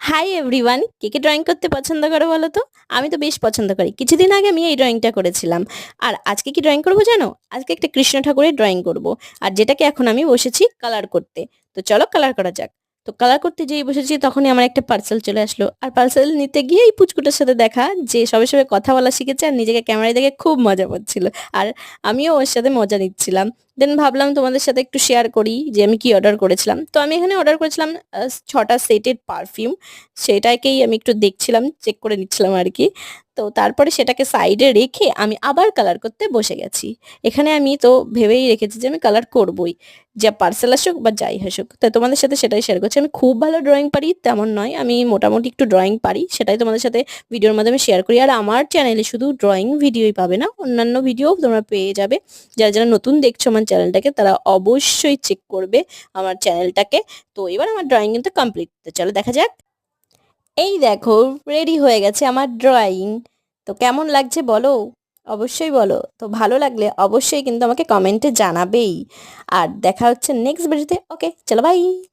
Hi everyone, কে কে drawing করতে পছন্দ করো বলো তো? আমি তো বেশ পছন্দ করি। কিছুদিন আগে আমি এই ড্রয়িংটা করেছিলাম। আর আজকে কি ড্রয়িং করবো জানো? আজকে একটা কৃষ্ণ ঠাকুরের ড্রয়িং করব। আর যেটাকে এখন আমি বসেছি কালার করতে। তো চলো কালার করা যাক। তো কালার করতে যেই বসেছি তখনই আমার একটা পার্সেল চলে আসলো। আর পার্সেল নিতে গিয়ে এই পুচকুটার সাথে দেখা, যে সবে সবে কথা বলা শিখেছে আর নিজেকে ক্যামেরায় দেখে খুব মজা পাচ্ছিল। আর আমিও ওর সাথে মজা নিচ্ছিলাম। দেন ভাবলাম তোমাদের সাথে একটু শেয়ার করি যে আমি কি অর্ডার করেছিলাম। তো আমি এখানে অর্ডার করেছিলাম 6টা সেটেড পারফিউম। সেটাকেই আমি একটু দেখছিলাম, চেক করে নিচ্ছিলাম আর কি। তো তারপরে সেটাকে সাইডে রেখে আমি আবার কালার করতে বসে গেছি। এখানে আমি তো ভেবেই রেখেছি যে আমি কালার করবই, যা পার্সেল আসুক বা যাই আসুক। তো তোমাদের সাথে সেটাই শেয়ার করছি। আমি খুব ভালো ড্রয়িং পারি তেমন নয়, আমি মোটামুটি একটু ড্রয়িং পারি, সেটাই তোমাদের সাথে ভিডিওর মাধ্যমে শেয়ার করি। আর আমার চ্যানেলে শুধু ড্রয়িং ভিডিওই পাবে না, অন্যান্য ভিডিও তোমরা পেয়ে যাবে। যারা যারা নতুন দেখছো আমার চ্যানেলটাকে তারা অবশ্যই চেক করবে আমার চ্যানেলটাকে। তো এবার আমার ড্রয়িং কিন্তু কমপ্লিট, তো চলো দেখা যাক। এই দেখো, রেডি হয়ে গেছে আমার ড্রয়িং। তো কেমন লাগছে বলো, অবশ্যই বলো। তো ভালো লাগলে অবশ্যই কিন্তু আমাকে কমেন্টে জানাবেই। আর দেখা হচ্ছে নেক্সট ভিডিওতে। ওকে, চলো বাই।